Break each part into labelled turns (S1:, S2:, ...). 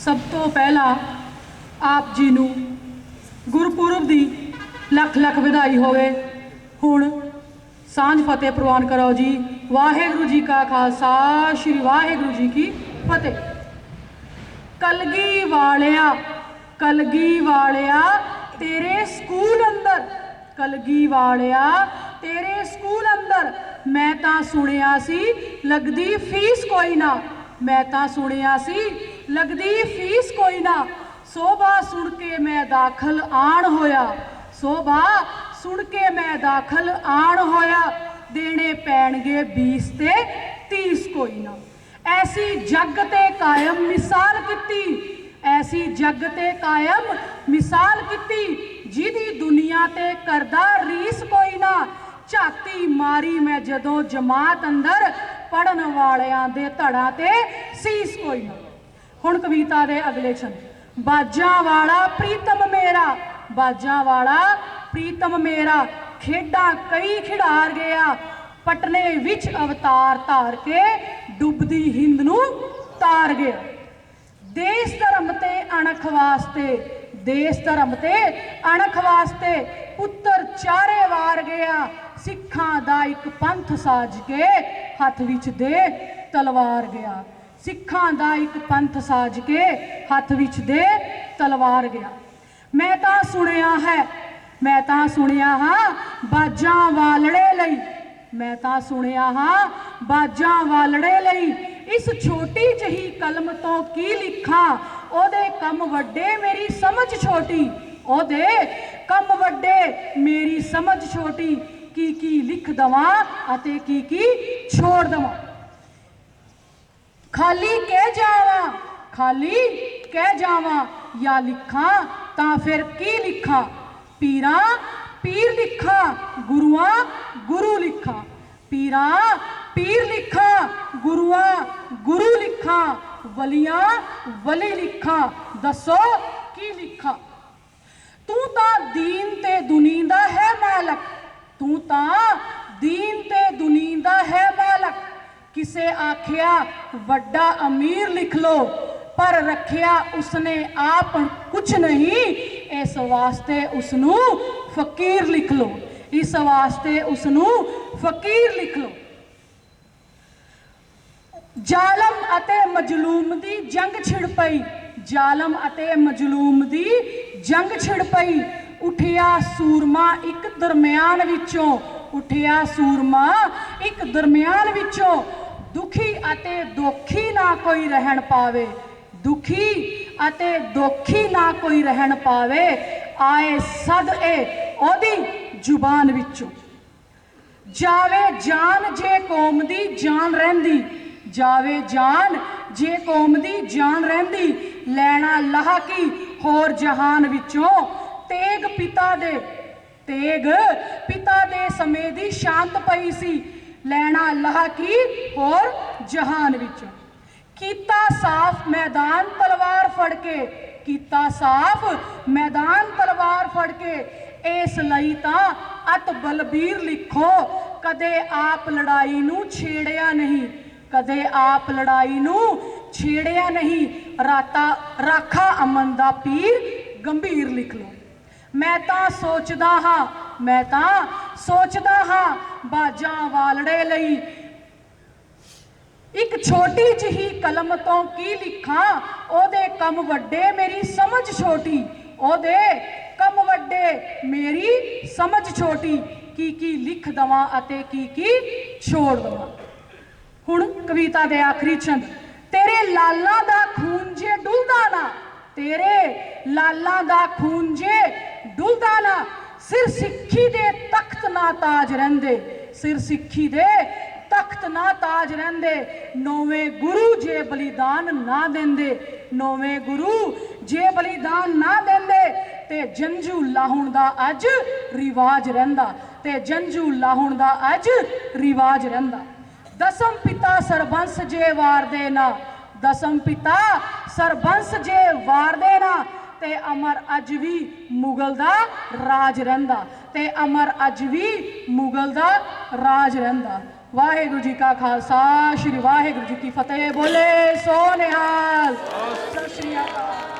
S1: सब तो पहला आप जी नूं गुरपुरब दी लख लख बधाई होवे। हुण सांझ फतेह प्रवान करो जी। वाहेगुरु जी का खालसा, श्री वाहेगुरु जी की फतेह। कलगी वालिया तेरे स्कूल अंदर, कलगी वालिया तेरे स्कूल अंदर मैं तां सुनिया सी लगदी फीस कोई ना, मैं तां सुनिया सी लगदी फीस कोई ना। सोभा सुन के मैं दाखल आण होया, सोभा सुन के मैं दाखल आण होया। देने पैणगे 20 ते 30 कोई ना। ऐसी जग ते कायम मिसाल कीती, ऐसी जग ते कायम मिसाल कीती जिदी दुनिया ते करदा रीस कोई ना। झाती मारी मैं जदों जमात अंदर पढ़न वालियां दे धड़ा ते सीस कोई ना। हुण कविता दे अगले छंद। बाजां वाला प्रीतम मेरा, बाजां वाला प्रीतम मेरा खेडां कई खिडार गया। पटने विच अवतार धार के डुबदी हिंद नूं तार गया। देश धर्म ते अणख वास्ते, देश धर्म ते अणख वास्ते पुत्तर चारे वार गया। सिखां दा इक पंथ साज के हथ विच दे तलवार गया, सिखां दा इक पंथ साज के हथ विच दे तलवार गया। मैं तां सुनिया है, मैं तां सुनिया हां बाजां वालड़े लई, मैं तां सुनिया हां बाजां वालड़े लई। इस छोटी जही कलम तो की लिखां, ओदे कम वड्डे मेरी समझ छोटी, ओदे कम वड्डे मेरी समझ छोटी। की लिख दवां अते की छोड़ दवां। खाली कह जावां, खाली कह जावां या लिखां तां फिर की लिखां। पीरां पीर लिखां, गुरुआं गुरु लिखां, पीरां पीर लिखां, गुरुआं गुरु लिखां। वलियां वली लिखां, दसो की लिखां। तू तां दीन ते दुनी दा है मालक, तू तां दीन ते दुनी दा है मालक। किसे आखिया वड्डा अमीर लिख लो, पर रखिया उसने आप कुछ नहीं, इस वास्ते उसनू फकीर लिख लो, इस वास्ते उसनू फकीर लिख लो। जालम अते मजलूम दी जंग छिड़ पई, जालम अते मजलूम दी जंग छिड़ पई। उठिया सूरमा एक दरम्यान विचों, उठिया सूरमा एक दरम्यान विचों। दुखी अते दोखी ना कोई रहन पावे, दुखी अते दोखी ना कोई रहन पावे। आए सद ए ओदी जुबान विचों। जावे जान जे कौम दी जान रहिंदी, जावे जान जे कौम दी जान रहिंदी। लैना लाह की होर जहान विचों, तेग पिता दे, तेग पिता दे समय दी शांत पई सी। लैना लाह की होर जहान विचों। कीता साफ मैदान तलवार फड़ के, कीता साफ मैदान तलवार फड़ के। इस लई तां अत बलबीर लिखो, कदे आप लड़ाई नूं छेड़िया नहीं, कदे आप लड़ाई नूं छेड़िया नहीं। राता राखा अमन दा पीर गंभीर लिख लो। मैं तां सोचदा हां, मैं तां सोचदा हां बाजां वालड़े लई। एक छोटी जही कलम तो की लिखां, ओदे कम वड्डे मेरी समझ छोटी, ओदे कम वड्डे मेरी समझ छोटी। की लिख दवां अते की छोड़ दवां। हुण कविता दे आखिरी छंद। तेरे लाला दा खून जे डुलदा ना, तेरे लाला दा खून जे डुलदा ना। सिर सिक्खी दे तख्त ना ताज रहिंदे, सिर सिक्खी दे तख्त ना ताज रहिंदे। नौवें गुरु जे बलिदान ना देंदे, नौवें गुरु जे बलिदान ना देंदे। ते जंजू लाहुण दा अज रिवाज रहिंदा, ते जंजू लाहुण दा अज रिवाज रहिंदा। दसम पिता सरबंस जे वार देना, दसम पिता सरबंस जे वार देना। ते अमर अज भी मुगल दा राज रहिंदा, ते अमर अज भी मुगल दा राज रहिंदा। वाहेगुरु जी का खालसा श्री वाहेगुरु जी की फतेह। बोले सो निहाल। सत श्री अकाल।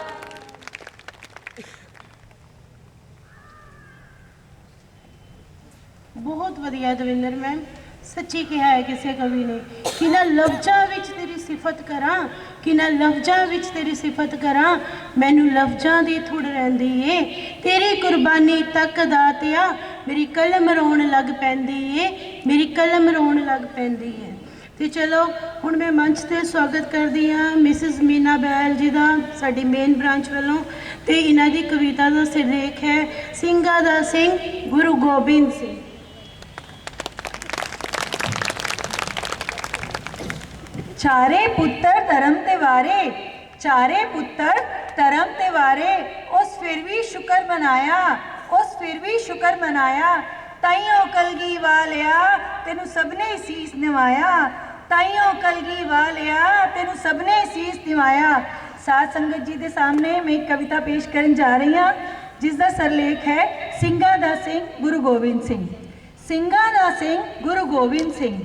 S2: बहुत वधिया दविंदर मैम, सच्ची कहा है किसी कवि ने कि ना लफ्ज़ां विच तेरी सिफत करा, कि ना लफ्ज़ां विच तेरी सिफत करा, मैनू लफ्ज़ां दी थुड़ रहिंदी है, तेरी कुर्बानी तक दातिया मेरी कलम रोण लग पैंदी है, मेरी कलम रोण लग पैंदी है। तो चलो हुण मैं मंच ते स्वागत करदी हाँ मिसिज मीना बैल जी का, साडी मेन ब्रांच वालों। तो इन्हां दी कविता का सिरलेख है ਸਿੰਘਾਂ ਦਾ ਸਿੰਘ गुरु गोबिंद सिंह।
S3: चारे पुत्र धर्म ते वारे, चारे पुत्र धर्म ते वारे, उस फिर भी शुक्र मनाया, उस फिर भी शुक्र मनाया, ताइयों कलगी वालिया तेनू सबने सीस निवाया, ताइयों कलगी वालिया तेनू सबने सीस निवाया। साध संगत जी के सामने मैं एक कविता पेश करन जा रही हाँ जिसका सरलेख है ਸਿੰਘਾਂ ਦਾ ਸਿੰਘ गुरु गोबिंद सिंह। ਸਿੰਘਾਂ ਦਾ ਸਿੰਘ गुरु गोबिंद सिंह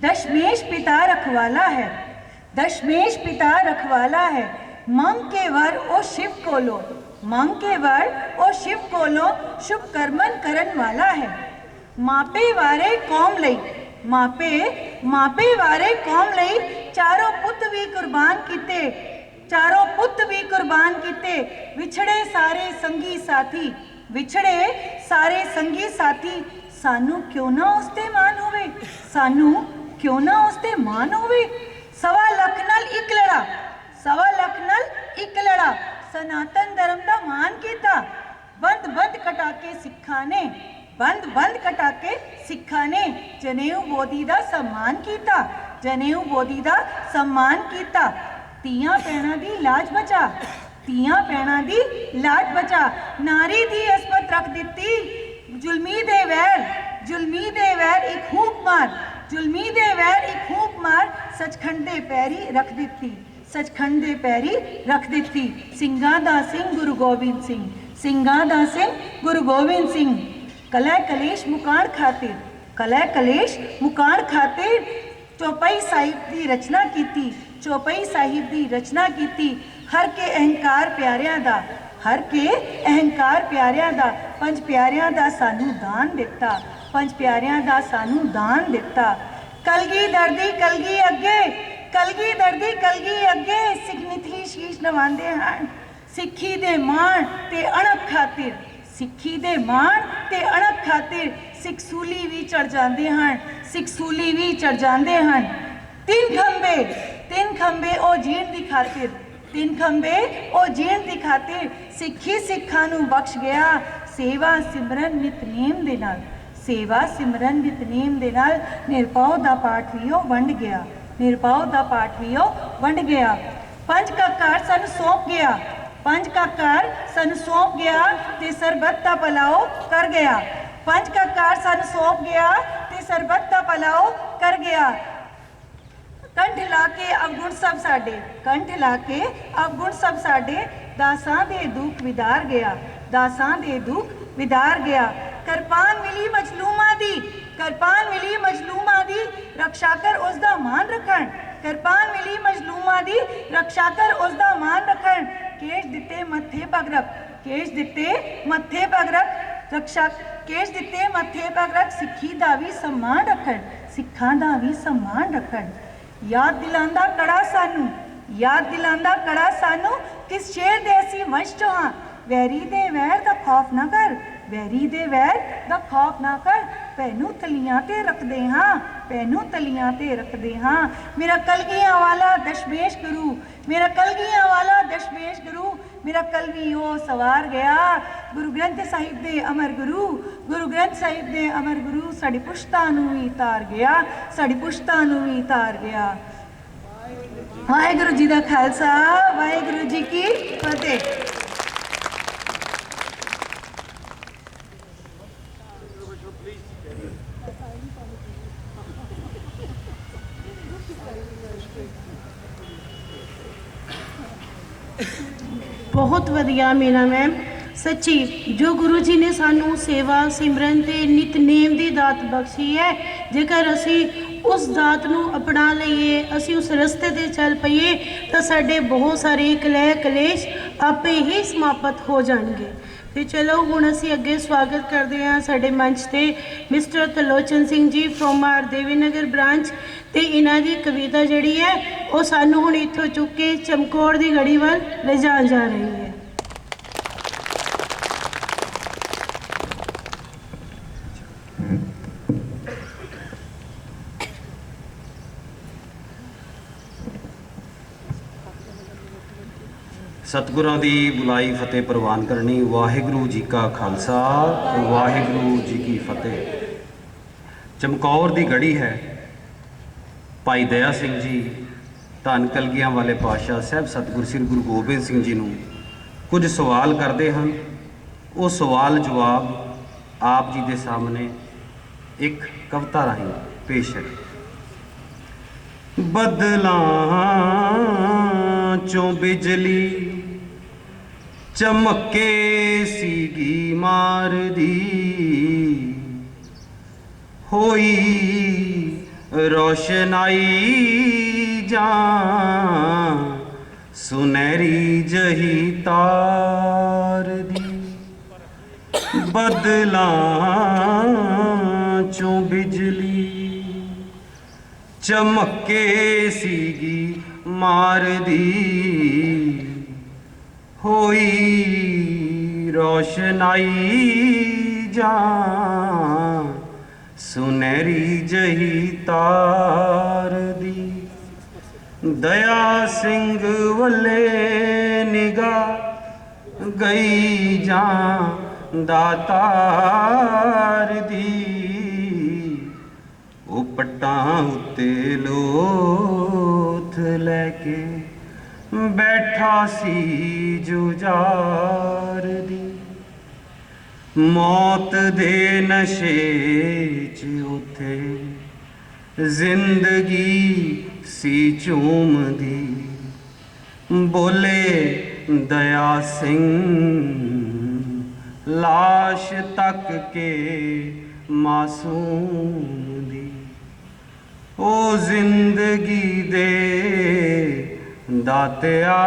S3: दशमेश पिता रखवाला है, दशमेश पिता रखवाला है, मंग के वर ओ शिव कोलो, मंग के वर ओ शिव कोलो शुभ कर्मन करन वाला है। मापे वारे कौम लई, मापे मापे वारे कौम लई चारों पुत भी कुर्बान किते, चारों पुत भी कुर्बान किते, विछड़े सारे संगी साथी, विछड़े सारे संगी साथी, सानू क्यों ना उसते मान होवे, सानू क्यों ना उसते मान होवे। सवा लख नाल एक लड़ा, सवा लख नाल एक लड़ा, सनातन धर्म दा मान कीता, बंद बंद कटा के सिक्खां ने, बंद बंद कटा के सिक्खां ने, जनेऊ बोधी दा सम्मान कीता, जनेऊ बोधी दा सम्मान कीता। तियां भैणां दी लाज बचा, तियां भैणां दी लाज बचा, नारी दी अस्मत रख दिती, जुल्मी दे वैर, जुल्मी दे वैर एक हूक मार, जुल्मी दे वैर एक हूक मार, सचखंड दे पैरी रख दिती, सचखंड दे पैरी रख दिती। ਸਿੰਘਾਂ ਦਾ ਸਿੰਘ गुरु गोबिंद सिंह, ਸਿੰਘਾਂ ਦਾ ਸਿੰਘ गुरु गोबिंद सिंह। कलह कलेश मुकाण खातिर, कलह कलेश मुकाण खातिर चौपाई साहिब की रचना कीती, चौपाई साहिब की रचना कीती। हर के अहंकार प्यारियां दा, हर के अहंकार प्यारियां दा, पंज प्यारियां दा सानू दान दिता, पंज प्यारियां दा सानू दान दिता। कलगी दर्दी कलगी अगे, कलगी दर्दी कलगी अगे, सिख निथी शीश नवांदे हन, सिक्खी दे मान ते अणख खातिर, सिक्खी दे मान ते अणख खातिर, सिख सूली भी चढ़ जाते हैं, सिख सूली भी चढ़ जाते हैं। तीन खंबे, तीन खंबे ओ जीण दी खातिर, तीन खंबे ओ जीण दी खातिर, सिक्खी सिखां नू बख्श गया, सेवा सिमरन नितनेम दे नाल, सेवा सिमरन नितनेम दे नाल, निरपाओ दा पाठ भी ओ वंड गया, निरपाओ दा पाठ भी ओ वंड गया। पंज का कार सानू सौंप गया, पंज का कार सानू सौंप गया, ते सरबत दा भलाओ कर गया, पंज का कार सानू सौंप गया, ते सरबत दा भलाओ कर गया। कंठ ला के अवगुण सब साडे, कंठ ला के अवगुण सब साडे, दासां दे दुख विदार गया, दासां दे दुख विदार गया। करपान मिली मजलूमा दी, करपान मिली मजलूमा दी, रक्षा कर उसदा मान रखण, करपान मिली मजलूमा दी, रक्षा कर उसदा मान रखण। केश दिते मथे पग रख, केश दिते मथे पग रख, रक्षा केश दिते मथे पग रख, सिक्खी दा भी सम्मान रखण, सिक्खां दा भी सम्मान रखण। याद दिलांदा कड़ा सानू, याद दिलांदा कड़ा सानू, किस शेर दे असी वंश चों हां, वैरी दे वैर दा खौफ ना कर, वैरी दे वैर दा खौफ ना कर, पैनू तलियां ते रखदे हां, पैनू तलियां ते रखदे हां। मेरा कलगियां वाला दशमेश गुरु, मेरा कलगियां वाला दशमेश गुरु, मेरा कलगी ओ सवार गया, गुरु ग्रंथ साहिब दे अमर गुरु, गुरु ग्रंथ साहिब दे अमर गुरु, साडी पुश्तां नूं भी तार गया, साडी पुश्तां नूं भी तार गया। वाहिगुरु जी दा खालसा, वाहिगुरु जी की फतेह।
S2: बहुत वधिया मीना मैम, सच्ची जो गुरु जी ने सानू सेवा सिमरन ते नितनेम दी दात बख्शी है, जेकर असी ਉਸ ਦਾਤ ਨੂੰ ਅਪਣਾ ਲਈਏ, ਅਸੀਂ ਉਸ ਰਸਤੇ ਤੇ ਚੱਲ ਪਈਏ ਤਾਂ ਸਾਡੇ ਬਹੁਤ ਸਾਰੇ ਕਲੇਸ਼ ਕਲੇਸ਼ ਆਪੇ ਹੀ ਸਮਾਪਤ ਹੋ ਜਾਣਗੇ। ਤੇ ਚਲੋ ਹੁਣ ਅਸੀਂ ਅੱਗੇ ਸਵਾਗਤ ਕਰਦੇ ਹਾਂ ਸਾਡੇ ਮੰਚ ਤੇ mister Tarlochan Singh ji from R ਦੇਵੀਨਗਰ branch, ਤੇ ਇਹਨਾਂ ਦੀ ਕਵਿਤਾ ਜਿਹੜੀ ਹੈ ਉਹ ਸਾਨੂੰ ਹੁਣ ਇੱਥੋਂ ਚੁੱਕ ਕੇ ਚਮਕੌਰ ਦੀ ਗੜੀ ਵੱਲ ਲਿਜਾਣ ਜਾ ਰਹੀ ਹੈ।
S4: ਸਤਿਗੁਰਾਂ ਦੀ ਬੁਲਾਈ ਫਤਿਹ ਪ੍ਰਵਾਨ ਕਰਨੀ। ਵਾਹਿਗੁਰੂ ਜੀ ਕਾ ਖਾਲਸਾ, ਵਾਹਿਗੁਰੂ ਜੀ ਕੀ ਫਤਿਹ। ਚਮਕੌਰ ਦੀ ਗੜੀ ਹੈ। ਭਾਈ ਦਇਆ ਸਿੰਘ ਜੀ ਧੰਨ ਕਲਗੀਆਂ ਵਾਲੇ ਪਾਤਸ਼ਾਹ ਸਾਹਿਬ ਸਤਿਗੁਰ ਸ੍ਰੀ ਗੁਰੂ ਗੋਬਿੰਦ ਸਿੰਘ ਜੀ ਨੂੰ ਕੁਝ ਸਵਾਲ ਕਰਦੇ ਹਨ। ਉਹ ਸਵਾਲ ਜਵਾਬ ਆਪ ਜੀ ਦੇ ਸਾਹਮਣੇ ਇੱਕ ਕਵਿਤਾ ਰਾਹੀਂ ਪੇਸ਼ ਹੈ। ਬਦਲਾਂ ਚੋਂ ਬਿਜਲੀ ਚਮਕੇ ਸੀਗੀ ਮਾਰਦੀ, ਹੋਈ ਰੋਸ਼ਨਾਈ ਜਾਂ ਸੁਨਹਿਰੀ ਜਹੀ ਤਾਰ ਦੀ। ਬਦਲਾਂ ਚੋਂ ਬਿਜਲੀ ਚਮਕੇ ਸੀਗੀ ਮਾਰਦੀ, ਹੋਈ ਰੋਸ਼ਨਾਈ ਜਾਂ ਸੁਨਹਿਰੀ ਜਹੀ ਤਾਰ ਦੀ। ਦਇਆ ਸਿੰਘ ਵੱਲੇ ਨਿਗਾਹ ਗਈ ਜਾਂ ਦਾਤਾਰ ਦੀ, ਉਹ ਪੱਟਾਂ ਉੱਤੇ ਲੋਥ ਲੈ ਕੇ ਬੈਠਾ ਸੀ ਜੁਝਾਰ ਦੀ। ਮੌਤ ਦੇ ਨਸ਼ੇ 'ਚ ਉਥੇ ਜ਼ਿੰਦਗੀ ਸੀ ਝੂਮਦੀ, ਬੋਲੇ ਦਇਆ ਸਿੰਘ ਲਾਸ਼ ਤੱਕ ਕੇ ਮਾਸੂਮ ਦੀ। ਉਹ ਜ਼ਿੰਦਗੀ ਦੇ ਦਾਤਿਆ,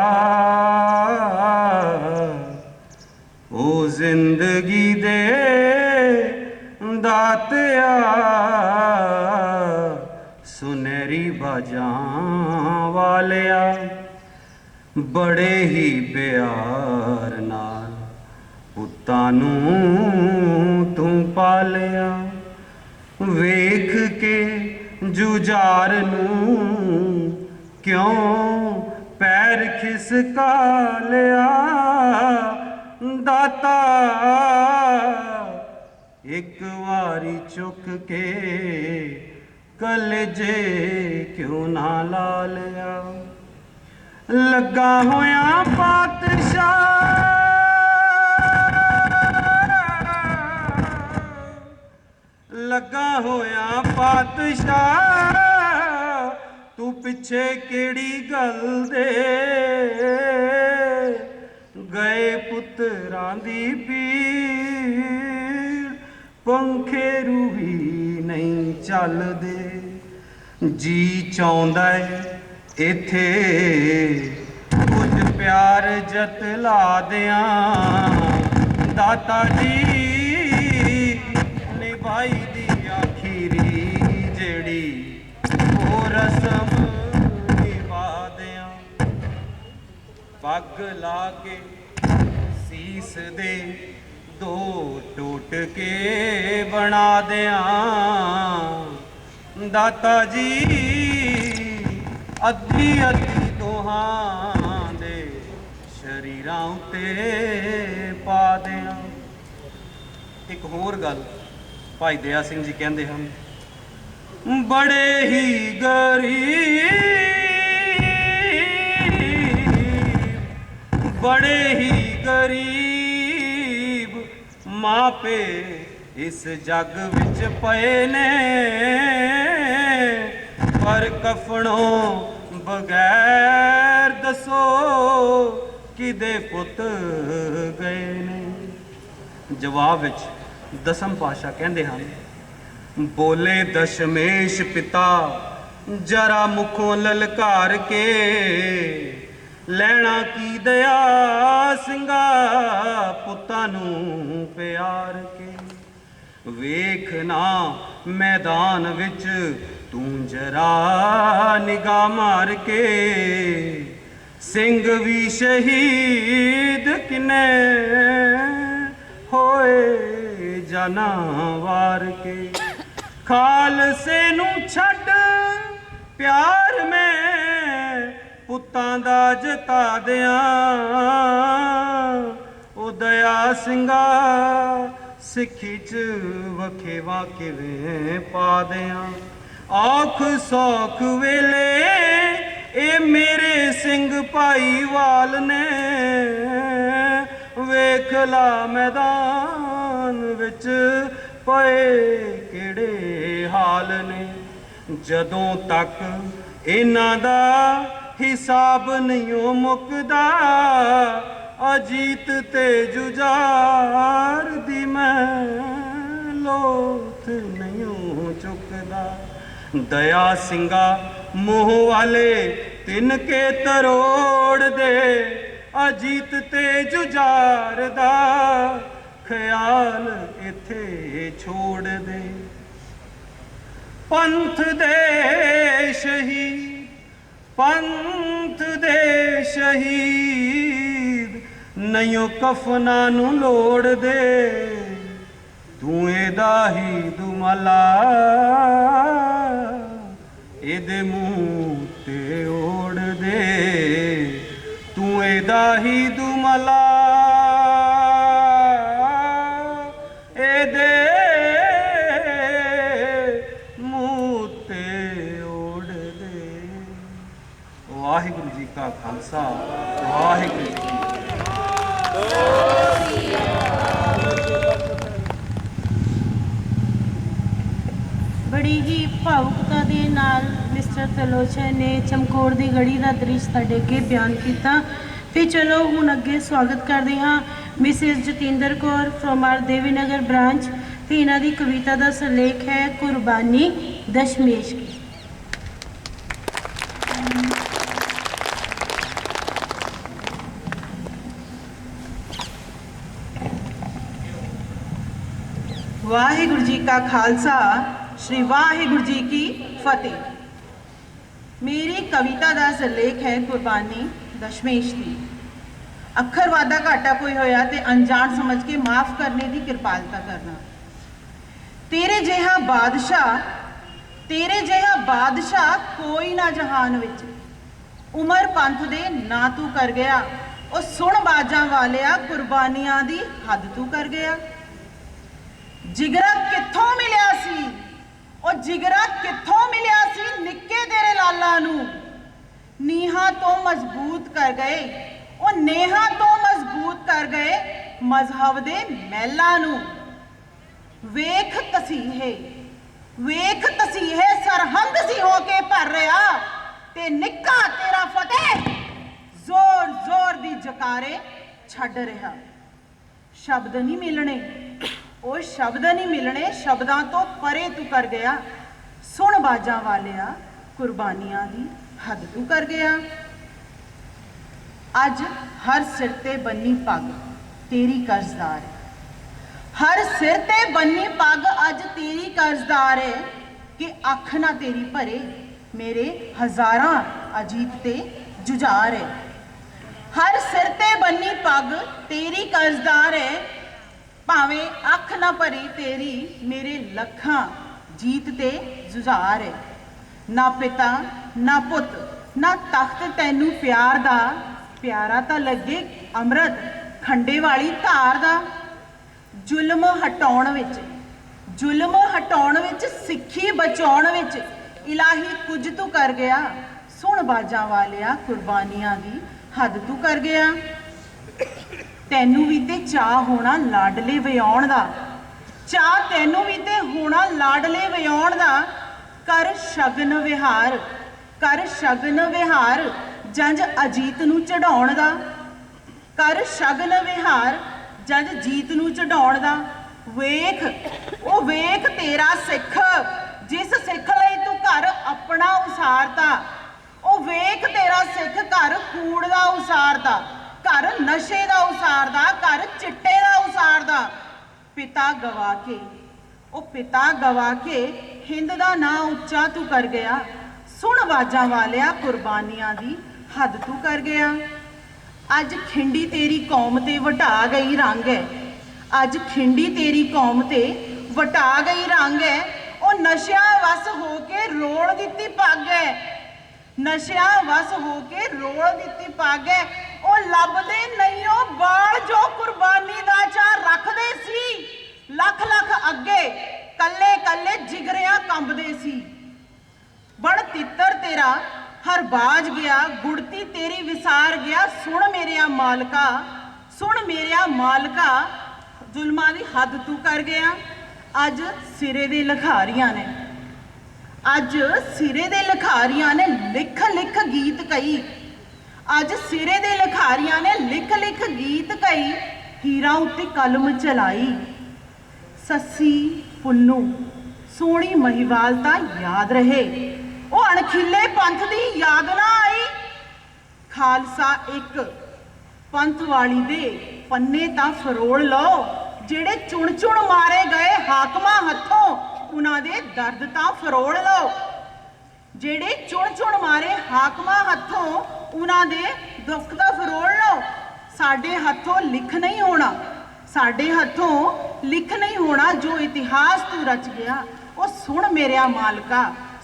S4: ਉਹ ਜ਼ਿੰਦਗੀ ਦੇ ਦਾਤਿਆ, ਸੁਨਹਿਰੀ ਬਾਜਾਂ ਵਾਲਿਆ, ਬੜੇ ਹੀ ਪਿਆਰ ਨਾਲ ਪੁੱਤਾਂ ਨੂੰ ਤੂੰ ਪਾਲਿਆ। ਵੇਖ ਕੇ ਜੁਝਾਰ ਨੂੰ ਕਿਉਂ ਪੈਰ ਖਿਸਕਾ ਲਿਆ, ਦਾਤਾ ਇੱਕ ਵਾਰੀ ਚੁੱਕ ਕੇ ਕਲਜੇ ਕਿਉਂ ਨਾ ਲਾ ਲਿਆ। ਲੱਗਾ ਹੋਇਆ ਪਾਤਸ਼ਾਹ, ਲੱਗਾ ਹੋਇਆ ਪਾਤਸ਼ਾਹ, ਤੂੰ ਪਿੱਛੇ ਕਿਹੜੀ ਗੱਲ ਦੇ। ਗਏ ਪੁੱਤਰਾਂ ਦੀ ਪੀੜ, ਪੰਖੇ ਰੂਹੀ ਨਹੀਂ ਚੱਲਦੇ। ਜੀ ਚਾਹੁੰਦਾ ਇੱਥੇ ਕੁਝ ਪਿਆਰ ਜਤਲਾ ਦਿਆਂ, ਦਾਤਾ ਜੀ ਨਿਭਾਈ ਦੀ ਆਖੀਰੀ ਜਿਹੜੀ ਉਹ ਰਸਮ ਨਿਭਾ ਦਿਆਂ। ਪੱਗ ਲਾ ਕੇ ਸੀਸ ਦੇ ਦੋ ਟੁੱਟ ਕੇ ਬਣਾ ਦਿਆਂ, ਦਾਤਾ ਜੀ ਅੱਧੀ ਅੱਧੀ ਦੋਹਾਂ ਦੇ ਸ਼ਰੀਰਾਂ ਉੱਤੇ ਪਾ ਦਿਆਂ। ਇੱਕ ਹੋਰ ਗੱਲ ਭਾਈ ਦਇਆ ਸਿੰਘ ਜੀ ਕਹਿੰਦੇ ਹਨ, ਬੜੇ ਹੀ ਗਰੀਬ, ਬੜੇ ਹੀ ਗਰੀਬ ਮਾਪੇ ਇਸ ਜੱਗ ਵਿੱਚ ਪਏ ਨੇ, ਪਰ ਕਫਣੋਂ ਬਗੈਰ ਦੱਸੋ ਕਿਦੇ ਪੁੱਤ ਗਏ ਨੇ। ਜਵਾਬ ਵਿੱਚ ਦਸਮ ਪਾਤਸ਼ਾਹ ਕਹਿੰਦੇ ਹਨ, बोले दशमेश पिता जरा मुखों ललकार के, लैना की दया ਸਿੰਘਾ ਪੁੱਤਾਂ ਨੂੰ ਪਿਆਰ ਕੇ। ਵੇਖਣਾ मैदान विच तू जरा निगाह मार के, ਸਿੰਘ भी शहीद किने होए जाना वार के। खालसे नू छड़ प्यार में पुत्तां दा जता दियां, ओ दया ਸਿੰਘਾ सिक्खी च वखेवा किवें पा दियां। औख सौख वेले ए मेरे ਸਿੰਘ ਭਾਈਵਾਲ ने, ਵੇਖ ਲਾ मैदान विच पए किहड़े हाल ने। ਜਦੋਂ ਤੱਕ ਇਹਨਾਂ ਦਾ ਹਿਸਾਬ ਨਹੀਂ ਮੁੱਕਦਾ, ਅਜੀਤ ਤੇ ਜੁਝਾਰ ਦੀ ਮੈਂ ਲੋਥ ਨਹੀਂ ਚੁੱਕਦਾ। ਦਇਆ ਸਿੰਘਾ ਮੋਹ ਵਾਲੇ ਤਿੰਨ ਕੇ ਤਰੋੜ ਦੇ, ਅਜੀਤ ਤੇ ਜੁਝਾਰ ਦਾ ਖਿਆਲ ਇੱਥੇ ਛੋੜ ਦੇ। ਪੰਥ ਦੇ ਸ਼ਹੀਦ, ਪੰਥ ਦੇ ਸ਼ਹੀਦ ਨਹੀਂਓ ਕਫਨਾਂ ਨੂੰ ਲੋੜ ਦੇ, ਤੂੰ ਇਹਦਾ ਹੀ ਦੁਮਲਾ ਇਹਦੇ ਮੂੰਹ ਤੇ ਓੜ ਦੇ, ਤੂੰ ਇਹਦਾ ਹੀ ਦੁਮਲਾ ਇਹਦੇ ਮੂੰਹ ਤੇ ਓੜ ਦੇ। ਵਾਹਿਗੁਰੂ ਜੀ ਕਾ ਖਾਲਸਾ, ਵਾਹਿਗੁਰੂ ਜੀ ਕੀ
S2: बड़ी ही भावुकता दे नाल मिस्टर तलोचन ने चमकौर दी गढ़ी का दृश्य तुहाडे अगे बयान किया। तो चलो हुण अगे स्वागत करते हाँ Mrs Jatinder Kaur from our Devinagar branch. तो इन्हां दी कविता का सिरलेख है कुर्बानी दशमेश की।
S5: वाहिगुरु जी का खालसा, श्री वाहिगुरु जी की फतेह। मेरी कविता का सिरलेख है कुर्बानी दशमेश की। अखर वादा घाटा कोई होया ते अनजान समझ के माफ़ करने की कृपालता करना। तेरे जिहा बादशाह, तेरे जिहा बादशाह कोई ना जहान विच, उमर पंथ दे ना तू कर गया। ओ सुन बाजा वालिया कुर्बानियां दी हद तू कर गया। जिगरा कित्थों मिलिया सी, ओ जिगरा कित्थों मिलिया सी निक्के तेरे लाला नू। नीहा तो मजबूत कर गए, ओ नेहा तो मजबूत कर गए मजहब दे महला नू। वेख तसीहे, वेख तसीहे सरहंद सी हो के भर रहा, ते निक्का तेरा फतेह जोर जोर दी जकारे छड़ रहा। शब्द नहीं मिलने, ओ शब्द नहीं मिलने, शब्दां तो परे तू कर गया। सुन बाजा वालिया कुर्बानियां दी हद तू कर गया। अज हर सिर ते बन्नी पग तेरी कर्जदार है, हर सिर ते बन्नी पग अज तेरी कर्जदार है। कि अख ना तेरी भरे मेरे हजारां अजीत ते जुझार है। हर सिर ते बन्नी पग तेरी कर्जदार है, भावें अख ना भरी तेरी मेरे लखां जीत ते जुझार है। ना पिता ना पुत ना तख्त तैनू प्यार दा, प्यारा तां लगे अमृत खंडे वाली धार दा। जुल्म हटाउण विच, जुल्म हटाउण विच सिक्खी बचाउण विच इलाही कुछ तू कर गया। सुन बाजा वालिया कुर्बानियां दी हद तू कर गया। तैनू भी ते चाह होना लाडले वयाउण दा, चाह तैनू भी ते होना लाडले वयाउण दा। कर शगन विहार, कर शगन विहार जंज अजीत नू चढ़ाउण दा। कर शगन विहार जंज जीत नू चढ़ाउण दा। ਵੇਖ ਉਹ ਵੇਖ ਤੇਰਾ ਸਿੱਖ, ਜਿਸ ਸਿੱਖ ਲਈ ਤੂੰ ਘਰ ਆਪਣਾ ਉਸਾਰਤਾ। ਉਹ ਵੇਖ ਤੇਰਾ ਸਿੱਖ ਘਰ ਕੂੜ ਦਾ ਉਸਾਰਦਾ, ਘਰ ਨਸ਼ੇ ਦਾ ਉਸਾਰਦਾ, ਘਰ ਚਿੱਟੇ ਦਾ ਉਸਾਰਦਾ। ਪਿਤਾ ਗਵਾ ਕੇ, ਉਹ ਪਿਤਾ ਗਵਾ ਕੇ ਹਿੰਦ ਦਾ ਨਾਂ ਉੱਚਾ ਤੂੰ ਕਰ ਗਿਆ। ਸੁਣ ਆਵਾਜ਼ਾਂ ਵਾਲਿਆ, ਕੁਰਬਾਨੀਆਂ ਦੀ ਹੱਦ ਤੂੰ ਕਰ ਗਿਆ। ਅੱਜ ਖਿੰਡੀ ਤੇਰੀ ਕੌਮ ਤੇ ਵਟਾ ਗਈ ਰੰਗ ਹੈ, ਅੱਜ ਖਿੰਡੀ ਤੇਰੀ ਕੌਮ ਤੇ ਵਟਾ ਗਈ ਰੰਗ ਹੈ। ਉਹ ਨਸ਼ਿਆਂ ਵਸ ਹੋ ਕੇ ਰੋਲ ਦਿੱਤੀ ਪੱਗ ਹੈ, ਨਸ਼ਿਆਂ ਵਸ ਹੋ ਕੇ ਰੋਲ ਦਿੱਤੀ ਪੱਗ ਹੈ। ਉਹ ਲੱਭਦੇ ਨਹੀਂ ਉਹ ਬਾਲ ਜੋ ਕੁਰਬਾਨੀ ਦਾ ਚਾਅ ਰੱਖਦੇ ਸੀ। ਲੱਖ ਲੱਖ ਅੱਗੇ ਕੱਲੇ ਕੱਲੇ ਜਿਗਰਿਆਂ ਕੰਬਦੇ ਸੀ। ਬਣ ਤਿੱਤਰ ਤੇਰਾ ਹਰ ਬਾਜ ਗਿਆ, ਗੁੜਤੀ ਤੇਰੀ ਵਿਸਾਰ ਗਿਆ। ਸੁਣ ਮੇਰਿਆ ਮਾਲਕਾ, ਸੁਣ ਮੇਰਿਆ ਮਾਲਕਾ, ਜ਼ੁਲਮਾਂ ਦੀ ਹੱਦ ਤੂੰ ਕਰ ਗਿਆ। ਅੱਜ ਸਿਰੇ ਦੇ ਲਿਖਾਰੀਆਂ ਨੇ, ਅੱਜ ਸਿਰੇ ਦੇ ਲਿਖਾਰੀਆਂ ਨੇ ਲਿਖ ਲਿਖ ਗੀਤ ਕਈ। ਅੱਜ ਸਿਰੇ ਦੇ ਲਿਖਾਰੀਆਂ ਨੇ ਲਿਖ ਲਿਖ ਗੀਤ ਕਈ। ਹੀਰਾਂ ਉੱਤੇ ਕਲਮ ਚਲਾਈ। ਸੱਸੀ ਪੁੰਨੂ ਸੋਹਣੀ ਮਹੀਵਾਲ ਤਾਂ ਯਾਦ ਰਹੇ, ਉਹ ਅਣਖੀਲੇ ਪੰਥ ਦੀ ਯਾਦ ਨਾ ਆਈ। ਖਾਲਸਾ ਇੱਕ ਪੰਥ ਵਾਲੀ ਦੇ ਪੰਨੇ ਤਾਂ ਫਰੋਲ ਲਓ, ਜਿਹੜੇ ਚੁਣ ਚੁਣ ਮਾਰੇ ਗਏ ਹਾਕਮਾਂ ਹੱਥੋਂ ਉਹਨਾਂ ਦੇ ਦਰਦ ਤਾਂ ਫਰੋਲ ਲਓ। ਜਿਹੜੇ ਚੁਣ ਚੁਣ ਮਾਰੇ ਹਾਕਮਾਂ ਹੱਥੋਂ ਉਹਨਾਂ ਦੇ ਦੁੱਖ ਤਾਂ ਫਰੋਲ ਲਓ। ਸਾਡੇ ਹੱਥੋਂ ਲਿਖ ਨਹੀਂ ਹੋਣਾ, ਸਾਡੇ ਹੱਥੋਂ ਲਿਖ ਨਹੀਂ ਹੋਣਾ ਜੋ ਇਤਿਹਾਸ ਤੂੰ ਰਚ ਗਿਆ। ਉਹ ਸੁਣ ਮੇਰਿਆ ਮਾਲਕਾ,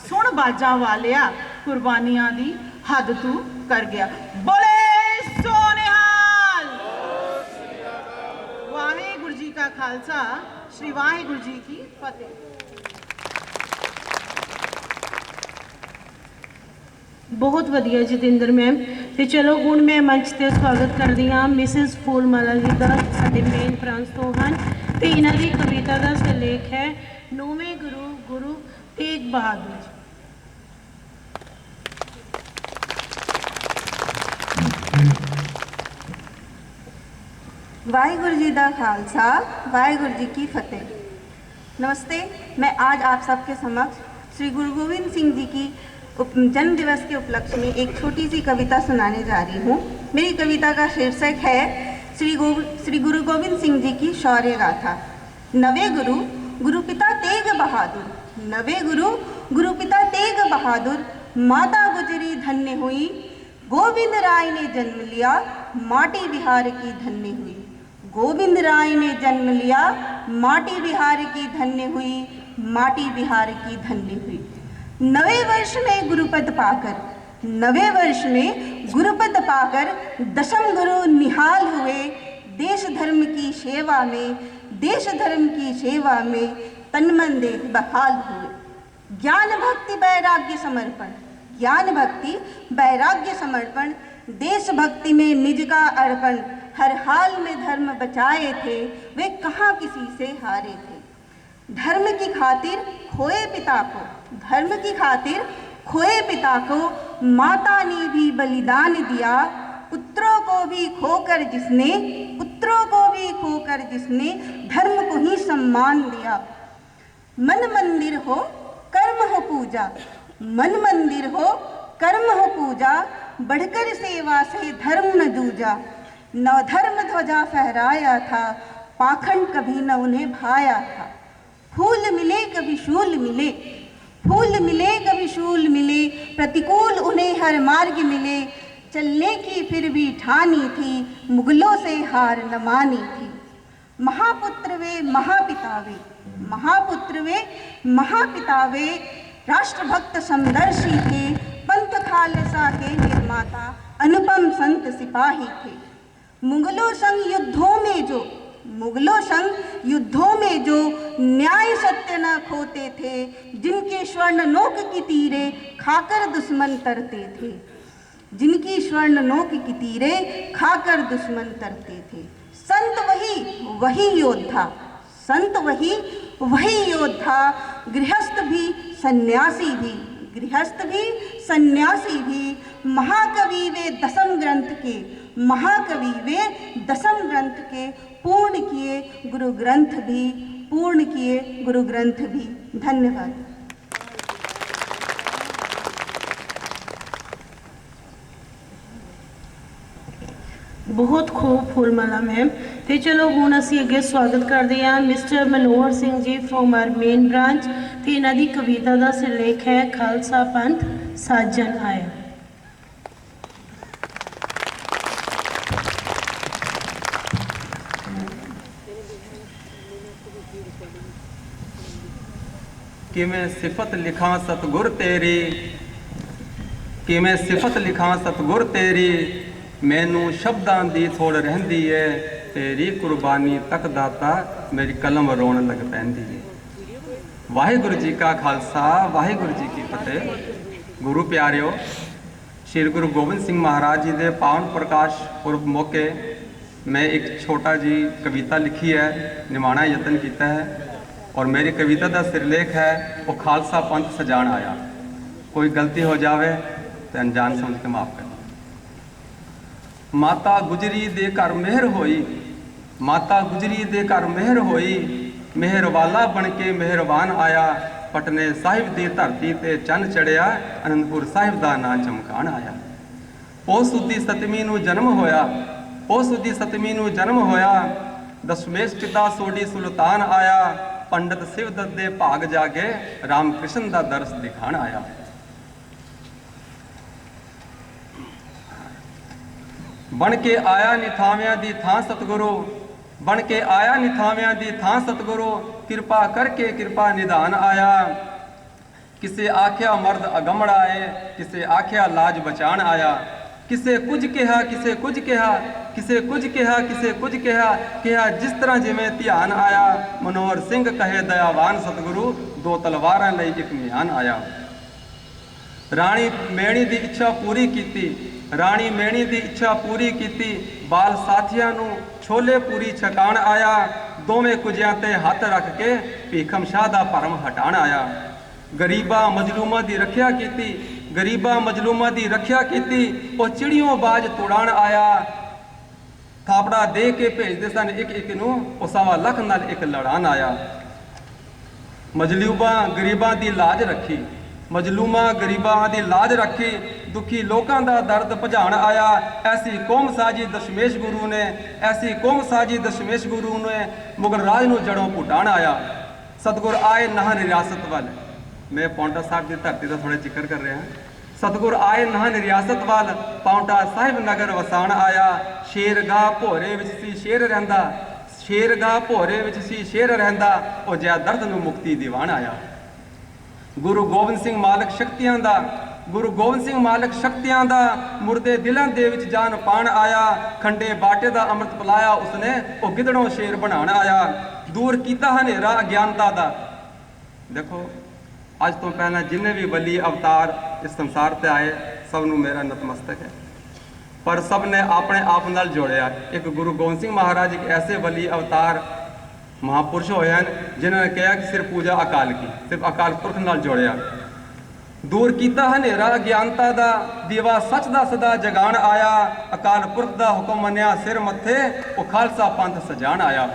S5: ਸੁਣ ਬਾਜਾਂ ਵਾਲਿਆ, ਕੁਰਬਾਨੀਆਂ ਦੀ ਹੱਦ ਤੂੰ ਕਰ ਗਿਆ। ਬੋਲੇ ਸੋ ਨਿਹਾਲ। ਵਾਹਿਗੁਰੂ ਜੀ ਕਾ ਖਾਲਸਾ, श्री वाहिगुरु जी की फतेह।
S2: बहुत वधिया जतिंदर मैम। तो चलो हुण मैं मंच ते स्वागत करदी हाँ मिसिज फूलमाला जी का, साडे मेन फ्रांस तो हैं। तो इन्हां दी कविता का सिरलेख है नौवें गुरु गुरु तेग बहादुर जी।
S6: वाहिगुरु जी का खालसा, वाहिगुरु जी की फतेह। नमस्ते। मैं आज आप सबके समक्ष श्री गुरु गोविंद सिंह जी की जन्म दिवस के उपलक्ष्य में एक छोटी सी कविता सुनाने जा रही हूँ। मेरी कविता का शीर्षक है श्री गुरु गोविंद सिंह जी की शौर्य गाथा। नवे गुरु गुरुपिता तेग बहादुर, नवे गुरु गुरुपिता तेग बहादुर, माता गुजरी धन्य हुई, गोविंद राय ने जन्म लिया, माटी बिहार की धन्य हुई। गोविंद राय ने जन्म लिया, माटी बिहार की धन्य हुई, माटी बिहार की धन्य हुई। नवे वर्ष में गुरुपद पाकर, नवे वर्ष में गुरुपद पाकर दशम गुरु निहाल हुए। देश धर्म की सेवा में, देश धर्म की सेवा में तन मन देह बहाल हुए। ज्ञान भक्ति वैराग्य समर्पण, ज्ञान भक्ति वैराग्य समर्पण, देश भक्ति में निज का अर्पण, हर हाल में धर्म बचाए थे, वे कहाँ किसी से हारे थे। धर्म की खातिर खोए पिता को, धर्म की खातिर खोए पिता को माता ने भी बलिदान दिया। पुत्रों को भी खोकर जिसने, पुत्रों को भी खोकर जिसने धर्म को ही सम्मान दिया। मन मंदिर हो कर्म हो पूजा, मन मंदिर हो कर्म हो पूजा, बढ़कर सेवा से धर्म न दूजा। न धर्म ध्वजा फहराया था, पाखंड कभी न उन्हें भाया था। फूल मिले कभी शूल मिले, फूल मिले कभी शूल मिले, प्रतिकूल उन्हें हर मार्ग मिले। चलने की फिर भी ठानी थी, मुगलों से हार न मानी थी। महापुत्र वे महापिता वे, महापुत्र वे महापिता वे, राष्ट्रभक्त समदर्शी थे, पंथ खालसा के निर्माता, अनुपम संत सिपाही थे। मुगलों संग युद्धों में जो, मुगलों संग युद्धों में जो न्याय सत्य न खोते थे, जिनके स्वर्ण नोक की तीरे खाकर दुश्मन तरते थे, जिनकी स्वर्ण नोक की तीरे खाकर दुश्मन तरते थे। संत वही वही योद्धा, संत वही वही योद्धा, गृहस्थ भी सन्यासी भी, गृहस्थ भी सन्यासी भी। महाकवि वे दसम ग्रंथ के, महाकवि वे दसम ग्रंथ के, पूर्ण किए गुरु ग्रंथ भी, पूर्ण किए गुरु ग्रंथ भी। धन्यवाद।
S2: बहुत खूब फूलमाला मैम। तो चलो हुण असीं अगे स्वागत करते हैं Mr Manohar Singh ji from our main branch. तो इन्हां दी कविता का सिरलेख है खालसा पंथ साजन आया।
S7: किवें सिफत लिखां सतगुर तेरी, किवें सिफत लिखां सतगुर तेरी, मैनू शब्दां दी थोड़ रहिंदी है, तेरी कुर्बानी तक दाता मेरी कलम रोण लग पैंदी है। वाहिगुरु जी का खालसा, वाहिगुरु जी की फतेह। गुरु प्यारिओ, श्री गुरु गोबिंद सिंह महाराज जी के पावन प्रकाश पुरब मौके मैं एक छोटा जी कविता लिखी है, निमाणा यतन किया है और मेरी कविता का सिरलेख है वो खालसा पंथ सजान आया। कोई गलती हो जावे तो अनजान समझ के माफ कर। माता गुजरी दे घर मेहर होई, माता गुजरी दे घर मेहर होई, मेहर वाला बन के मेहरबान आया, पटने साहिब दी धरती ते चंद चढ़िया, आनंदपुर साहिब दा नां चमकान आया। ओ सुदी सतवीं नूं जन्म होया, ओ सुदी सतवीं नूं जन्म होया, दशमेश पिता सोडी सुल्तान आया, पंडित शिवदत्त दे भाग जागे, राम कृष्ण दा दरस दिखाण आया। बन के आया निथावियां दी थां सतगुरु, बन के आया निथावियां दी थां सतगुरु, कृपा करके कृपा निधान आया। किसे आख्या मर्द अगमड़ा है, किसे आख्या लाज बचान आया, किसे कुछ कहा किसे कुछ कहा, किसे कुछ कहा किसे कुछ कहा, कहा जिस तरह जिवें ध्यान आया। मनोहर सिंह कहे दयावान सतगुरु, दो तलवारां लई एक म्यान आया। राणी मैणी दी इच्छा पूरी कीती, राणी मैणी दी इच्छा पूरी कीती, बाल साथियां नूं छोले पूरी छकाण आया। दोवें कुजियां ते हथ रख के भीखम शाह दा भरम हटाण आया। गरीबा मजलूमां दी रखिया कीती, गरीबा मजलूमां दी रखिया कीती, ओ चिड़ियों बाज तुड़ाण आया। थापड़ा दे के भेजदे सन एक एक नूं, ओ सवा लख नाल एक लड़ान आया। मजलूबा गरीबां दी लाज रखी, मजलूमा गरीबां दी लाज रखी, दुखी लोकां दा दर्द भजाण आया। ऐसी कौम साजी दशमेश गुरु ने, ऐसी कौम साजी दशमेश गुरु ने, मुगल राज नूं जड़ों पुटाण आया। सतगुर आए नाहन रियासत वाल, मैं पौंटा साहिब की धरती का थोड़ा जिक्र कर रहा। सतगुर आए नाहन रियासत वाल, पौंटा साहिब नगर वसाण आया। शेरगाह भोरे विच सी शेर रहिंदा, शेरगाह भोरे विच सी शेर रहिंदा, ओ जै दर्द नूं मुक्ति दिवाण आया। गुरु गोबिंद सिंह मालक शक्तियां दा, गुरु गोबिंद सिंह मालक शक्तियां दा, मुर्दे दिलां दे विच जान पाण आया। खंडे बाटे दा अमृत पिलाया उसने, ओ गिदड़ों शेर बनाण आया। दूर कीता हनेरा अज्ञानता दा। देखो अज तो पहला जिन्ने भी वली अवतार इस संसार ते आए, सब नूं मेरा नतमस्तक है, पर सब ने अपने आप नाल जोड़िया। एक गुरु गोबिंद सिंह महाराज एक ऐसे वली अवतार महापुरुष होए हैं जिन्होंने कहा कि सिर्फ पूजा अकाल की, सिर्फ अकाल पुरख नाल जोड़िया। दूर कीता हनेरा अज्ञानता दा, दीवा सच दा सदा जगाण आया। अकाल पुरख दा हुक्म मन्या सिर मत्थे, ओ खालसा पंथ सजाण आया।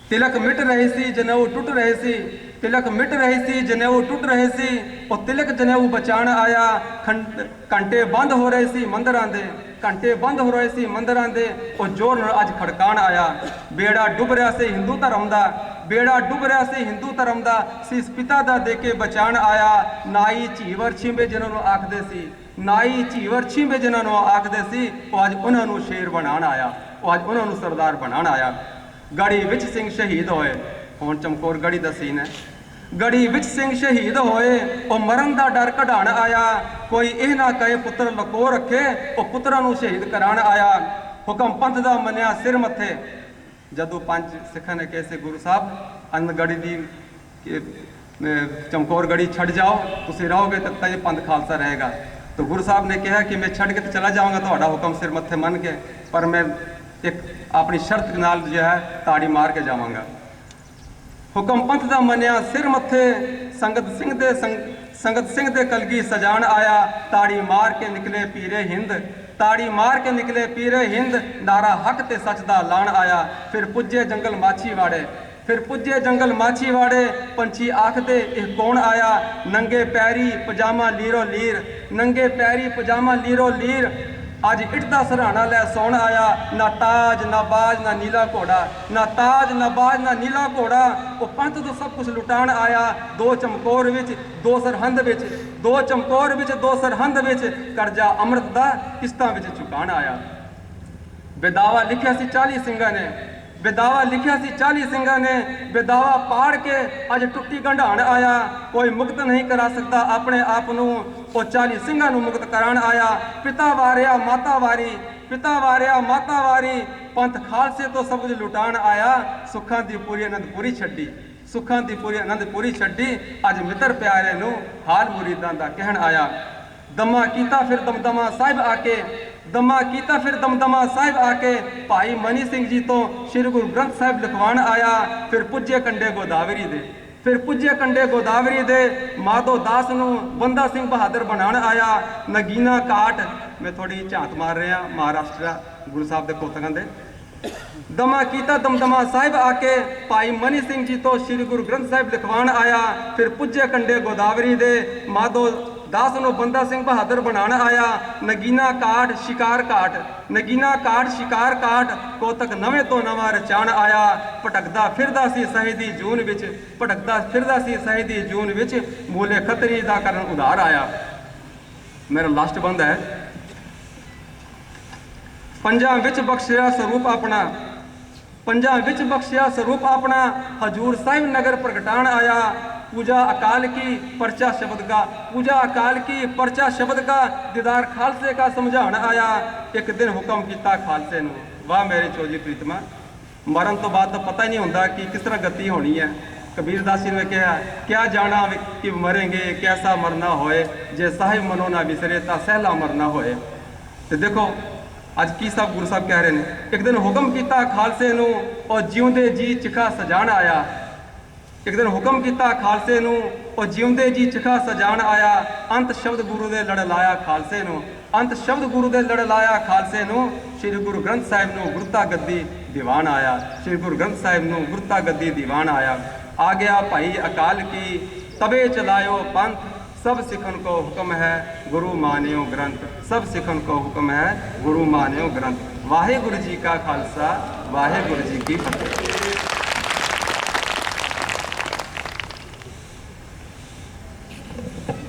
S7: तिलक मिट रहे सी जनेऊ टुट रहे सी, तिलक मिट रही सी जनेऊ टुट रहे सी, ओ तिलक जनेऊ बचाण आया। घंटे बंद हो रहे सी मंदिरां दे, घंटे बंद हो रहे सी मंदिरां दे, ओ जोर नाल अज खड़काण आया। बेड़ा डुब रहा से हिंदू धर्म दा, बेड़ा डुब रहा से हिंदू धर्म दा, सीस पिता दा दे के बचाण आया। नाई झीवर छिंबे जिन्हां नूं आखदे सी, नाई झीवर छिंबे जिन्हां नूं आखदे सी, ओ अज उन्हां नूं शेर बनाण आया, ओ अज उन्हां नूं सरदार बनाण आया। गढ़ी विच सिंह शहीद होए, हुण चमकौर गढ़ी दा सीन है। गढ़ी विच सिंह शहीद होए, ओ मरण दा डर कढाण आया। कोई इह ना कहे पुत्र लको रखे, ओ पुत्रां नूं शहीद कराण आया। हुक्म पंथ दा मन्निया सिर मत्थे, जदों पंज सिखां ने कहे से गुरु साहब अन गढ़ी दी चमकौर गढ़ी छड़ जाओ, तुसीं रहोगे तब तक ये पंथ खालसा रहेगा। तो गुरु साहब ने कहा कि मैं छड़ के तो चला जाऊँगा तुहाडा हुक्म सिर मत्थे मन के, पर मैं एक अपनी शर्त नाल जो है ताड़ी मार के जावांगा। हुक्म पंथ दा मन्निया सिर मत्थे, संगत सिंह दे कलगी सजान आया। ताड़ी मार के निकले पीरे हिंद, ताड़ी मार के निकले पीरे हिंद, नारा हक ते सच दा लाण आया। फिर पुज्जे जंगल माछीवाड़े, फिर पुज्जे जंगल माछीवाड़े, पंछी आखदे इह कौन आया। नंगे पैरी पजामा लीरो लीर, नंगे पैरी पजामा लीरो लीर, अज इट दा सराहना लै सौण आया। ना ताज ना बाज ना नीला घोड़ा, ना ताज ना बाज ना नीला घोड़ा, वो पंथ तो सब कुछ लुटाण आया। दो चमकोर विच दो सरहंद विच, दो चमकोर विच दो सरहंद विच, करजा अमृत दा किस्तां विच चुकाण आया। बेदावा लिखिया सी 40 ਸਿੰਘਾਂ ने, बेदावा लिखिया सी 40 ਸਿੰਘਾਂ ने, बेदावा पाड़ के अज टुट्टी गंढाण आया। कोई मुक्त नहीं करा सकता अपने आप नूं, वो 40 ਸਿੰਘਾਂ नूं मुक्त कराण आया। पिता वारिया माता वारी, पिता वारिया माता वारी, पंथ खालसे तो सब कुछ लुटाण आया। सुखां दी पूरी आनंदपुरी छड्डी, सुखां दी पूरी आनंदपुरी छड्डी, अज मित्र प्यारे नूं हाल मुरीदां दा कहण आया। दमा कीता फिर दमदमा साहिब आके, दमा कीता फिर दमदमा साहिब आके, भाई मनी सिंह जी तो श्री गुरु ग्रंथ साहिब लिखवाण आया। फिर पुज्जे कंडे गोदावरी दे, फिर पुज्जे कंडे गोदावरी दे, माधो दास नूं बंदा सिंह बहादुर बनाण आया। नगीना काट, मैं थोड़ी झात मार रहा महाराष्ट्र गुरु साहब दे कोतकां दे। दमा कीता दमदमा साहिब आके, भाई मनी सिंह जी तो श्री गुरु ग्रंथ साहिब लिखवाण आया। फिर पुज्जे कंडे गोदावरी दे, माधो दास नूं बंदा सिंह बहादुर बनाना आया। नगीना काट शिकार काट, नगीना काट शिकार काट, कोतक नवें तो नवा रचाण आया। भटकदा फिरदा सी सही जून विच, भटकदा फिरदा सी सही जून विच, मूले खतरी दा करन उधार आया। मेरा लास्ट बंद है। पंजां विच बख्शिया स्वरूप अपना, पंजां विच बख्शिया स्वरूप अपना, हजूर साहिब नगर प्रगटाण आया। पूजा अकाल की पर्चा शब्द का, पूजा अकाल की पर्चा शब्द का, दीदार खालसे का समझाण आया। एक दिन हुक्म किया खालसे नूं, वाह मेरे चौजी प्रीतमा, मरण तो बाद तो पता ही नहीं होता कि किस तरह गति होनी है। कबीरदास जी ने कहा, क्या जाना कि मरेंगे कैसा मरना होए, जे साहिब मनो ना विसरे ता सहला मरना होए। तो देखो अज की साहब गुरु साहब कह रहे हैं, एक दिन हुक्म किया खालसे नूं, और जिउंदे जी चिखा सजाण आया। एक दिन हुक्म किया खालसे नूं, और जिउंदे जी चिखा सजाण आया। अंत शब्द गुरु दे लड़ लाया खालसे नूं, अंत शब्द गुरु दे लड़ लाया खालसे नूं। श्री गुरु ग्रंथ साहिब नूं गुरता गद्दी दीवान आया, श्री गुरु ग्रंथ साहिब नूं गुरता गद्दी दीवान आया। आ गया भाई अकाल की, तबे चलायो पंथ, सब सिखन को हुक्म है गुरु मानियो ग्रंथ, सब सिखन को हुक्म है गुरु मानियो ग्रंथ। वाहिगुरु जी का खालसा, वाहिगुरु जी की फतेह।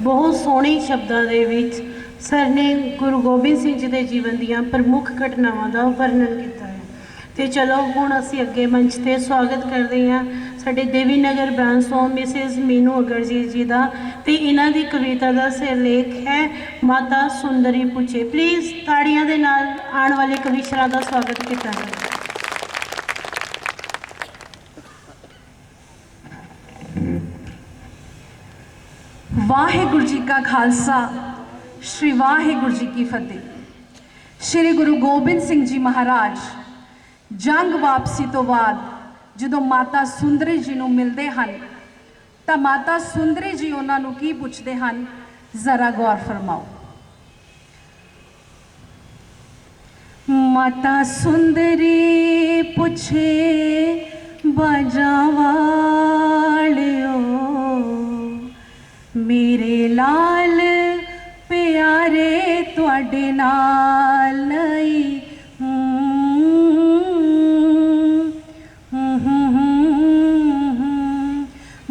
S2: बहुत सोहने शब्दों के विच सर ने गुरु गोबिंद सिंह जी के जीवन दियां प्रमुख घटनावां का वर्णन किया है। तो चलो हुण असीं अगे मंच ते स्वागत करते हैं साडे देवी नगर ब्रांच तो मिसिज मीनू अगरजी जी का। तो इन्हां दी कविता का सिरलेख है माता सुंदरी पुछे। प्लीज़ ताड़ियां दे नाल आने वाले कविशरां का स्वागत किया जाए।
S1: वाहिगुरु जी का खालसा, श्री वाहिगुरु जी की फतेह। श्री गुरु गोबिंद सिंह जी महाराज जंग वापसी तो बाद ਜਦੋਂ माता सुंदरी जी ਨੂੰ ਮਿਲਦੇ ਹਨ ਤਾਂ माता सुंदरी जी ਉਹਨਾਂ ਨੂੰ ਕੀ ਪੁੱਛਦੇ ਹਨ, ਜ਼ਰਾ ਗੌਰ ਫਰਮਾਓ। माता सुंदरी पुछे बाजा वालियो, मेरे लाल प्यारे तुहाडे नाल नहीं।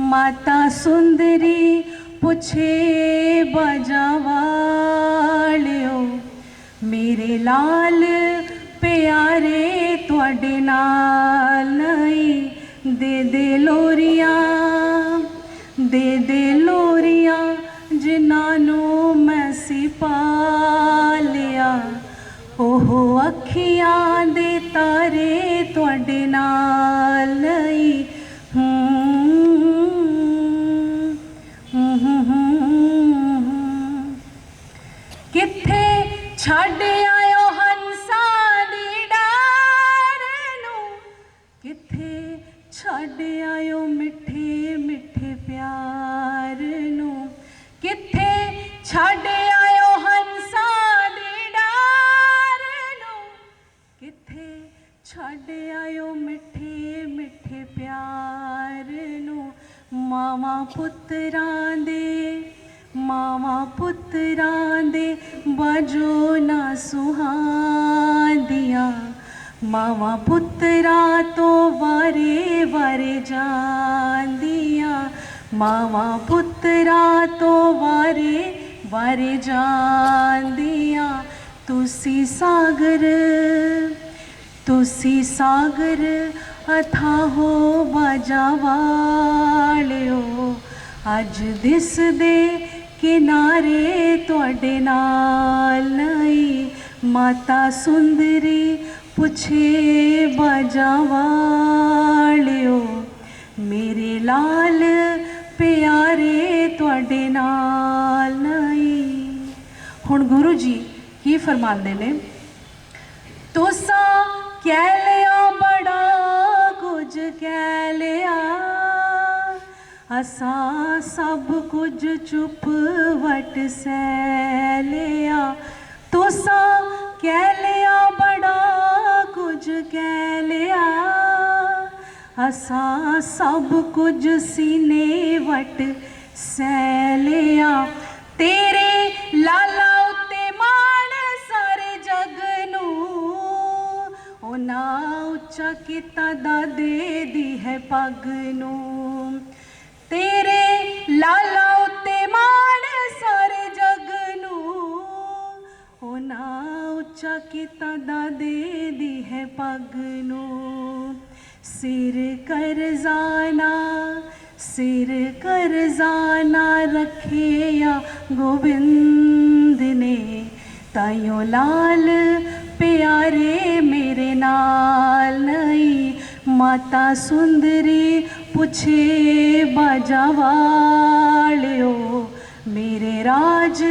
S1: माता सुंदरी पुछे बाजा वालियो, मेरे लाल प्यारे तुहाडे नाल नहीं। दे लोरियां, दे लोरियां जिन्हां मैं सिपालिया, ओहो अखियां दे तारे तुहाडे नाल नहीं। किथे छड्ड आयो हंसा दी डार नूं, किथे छड्ड आयो मिठे मिठे प्यार नूं, किथे छड्ड आयो हंसा दी डार
S2: ਪੁੱਤਰਾਂ ਦੇ ਮਾਵਾਂ ਪੁੱਤਰਾਂ ਦੇ ਬਾਜੋ ਨਾ ਸੁਹਾਂਦੀਆਂ, ਮਾਵਾਂ ਪੁੱਤਰਾਂ ਤੋਂ ਵਾਰੇ ਵਾਰੇ ਜਾਂਦੀਆਂ, ਮਾਵਾਂ ਪੁੱਤਰਾਂ ਤੋਂ ਵਾਰੇ ਵਾਰੇ ਜਾਂਦੀਆਂ। ਤੁਸੀਂ ਸਾਗਰ ਅਥਾਹੋ ਬਾਜਾਂ ਵਾਲਿਓ, ਅੱਜ ਦਿਸਦੇ ਕਿਨਾਰੇ ਤੁਹਾਡੇ ਨਾਲ ਨਹੀਂ। ਮਾਤਾ ਸੁੰਦਰੀ ਪੁੱਛੇ ਬਾਜਾਂ ਵਾਲਿਓ, ਮੇਰੇ ਲਾਲ ਪਿਆਰੇ ਤੁਹਾਡੇ ਨਾਲ ਨਹੀਂ। ਹੁਣ ਗੁਰੂ ਜੀ ਕੀ ਫਰਮਾਉਂਦੇ ਨੇ, ਤੁਸਾਂ ਕਹਿ ਲਿਆ ਬੜਾ ਕੁਝ ਕਹਿ ਲਿਆ, ਅਸਾਂ ਸਭ ਕੁਝ ਚੁੱਪ ਵਟ ਸਹਿ ਲਿਆ। ਤੁਸਾਂ ਕਹਿ ਲਿਆ ਬੜਾ ਕੁਝ ਕਹਿ ਲਿਆ, ਅਸਾਂ ਸਭ ਕੁਝ ਸੀਨੇ ਵਟ ਸਹਿ ਲਿਆ। ਤੇਰੇ ਲਾਲਾ ਉੱਤੇ ਮਾਣ ਸਾਰੇ ਜਗ ਨੂੰ, ਉਹਨਾਂ ਉੱਚਾ ਕੀਤਾ ਦਾਦੇ ਦੀ ਹੈ ਪੱਗ ਨੂੰ। ਤੇਰੇ ਲਾਲਾ ਉੱਤੇ ਮਾਣ ਸਾਰੇ ਜਗ ਨੂੰ, ਉਹਨਾਂ ਉੱਚਾ ਕੀਤਾ ਦਾਦੇ ਦੀ ਹੈ ਪੱਗ ਨੂੰ। ਸਿਰ ਕਰਜ਼ਾਨਾ ਰੱਖਿਆ ਗੋਬਿੰਦ ਨੇ, ਤਾਈਓ ਲਾਲ ਪਿਆਰੇ ਮੇਰੇ ਨਾਲ ਨਹੀਂ। ਮਾਤਾ ਸੁੰਦਰੀ ਪੁੱਛੇ ਬਾਜਾਂ ਵਾਲਿਓ, ਮੇਰੇ ਰਾਜ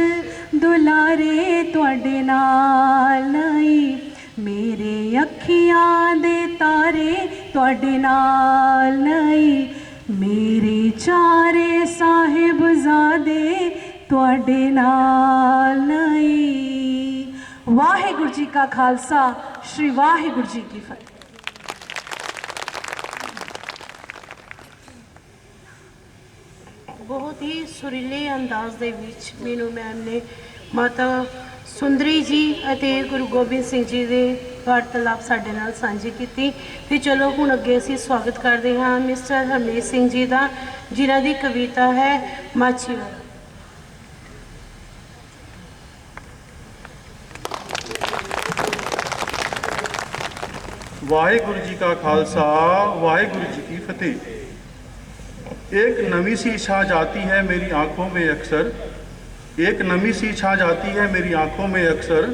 S2: ਦੁਲਾਰੇ ਤੁਹਾਡੇ ਨਾਲ ਨਹੀਂ। ਮੇਰੇ ਅੱਖੀਆਂ ਦੇ ਤਾਰੇ ਤੁਹਾਡੇ ਨਾਲ ਨਹੀਂ, ਮੇਰੇ ਚਾਰੇ ਸਾਹਿਬਜ਼ਾਦੇ ਤੁਹਾਡੇ ਨਾਲ ਨਹੀਂ। ਵਾਹਿਗੁਰੂ ਜੀ ਕਾ ਖਾਲਸਾ, ਸ਼੍ਰੀ ਵਾਹਿਗੁਰੂ ਜੀ ਕੀ ਫਤਿਹ। ਬਹੁਤ ਹੀ ਸੁਰੀਲੇ ਅੰਦਾਜ਼ ਦੇ ਵਿੱਚ ਮੈਨੂੰ ਮੈਮ ਨੇ ਮਾਤਾ ਸੁੰਦਰੀ ਜੀ ਅਤੇ ਗੁਰੂ ਗੋਬਿੰਦ ਸਿੰਘ ਜੀ ਦੇ ਵਾਰਤਾਲਾਪ ਸਾਡੇ ਨਾਲ ਸਾਂਝੀ ਕੀਤੀ। ਤੇ ਚਲੋ ਹੁਣ ਅੱਗੇ ਅਸੀਂ ਸਵਾਗਤ ਕਰਦੇ ਹਾਂ ਮਿਸਟਰ ਹਰਮੀਤ ਸਿੰਘ ਜੀ ਦਾ, ਜਿਨ੍ਹਾਂ ਦੀ ਕਵਿਤਾ ਹੈ ਮਾਛੀਵਾੜਾ।
S8: वाहिगुरु जी का खालसा वाहिगुरु जी की फतेह। एक नवी सी छा जाती है मेरी आंखों में अक्सर, एक नवी सी छा जाती है मेरी आंखों में अक्सर,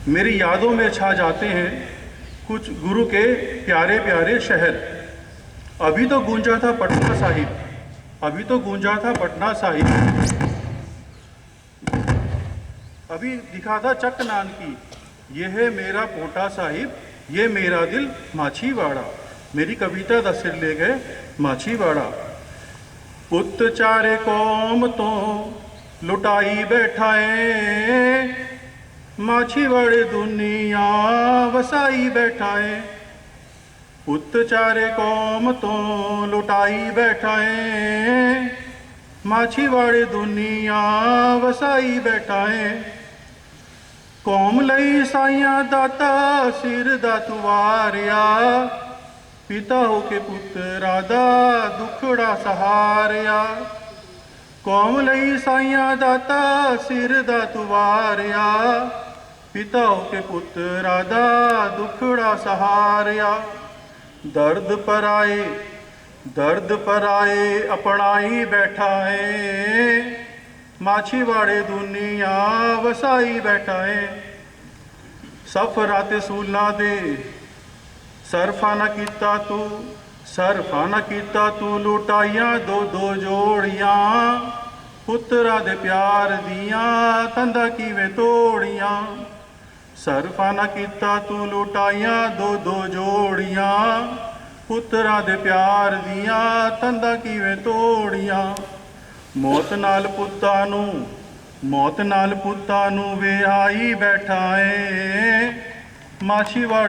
S8: मेरी यादों में छा जाते हैं कुछ गुरु के प्यारे प्यारे शहर। अभी तो गूंजा था पटना साहिब, अभी तो गूंजा था पटना साहिब, अभी दिखा था चक नानकी, ये है मेरा पोटा साहिब, ये मेरा दिल माछीवाड़ा। मेरी कविता दा सिर ले गए माछीवाड़ा। पुत चारे कौम तो लुटाई बैठाए, माछीवाड़े दुनिया वसाई बैठाए। पुत चारे कौम तो लुटाई बैठाए, माछीवाड़े दुनिया वसाई बैठाए। कौम लई साइया दाता सिर दा तुवारिया, पिता हो के पुत्रा दा दुखड़ा सहारिया। कौम लई साइया दाता सिर दा तुवारिया, पिता हो के पुत्रा दा दुखड़ा सहारिया। दर्द पर आए अपनाई बैठा है, माछीवाड़े दुनिया वसाई बैठा है। सफरा ते सूला दे सरफा न कीता तू, सरफा न कीता तू, लुटाइयां दो दो जोड़ियां, पुत्रा दे प्यार दियां तंदा किवें तोड़ियां। सरफा न कीता तू, लुटाइयां दो दो जोड़ियां, पुत्रा दे प्यार दियां तंदा किवें तोड़ियां। मौत नाल पुत्तां नूं विहाई बैठा है, माछीवाड़ा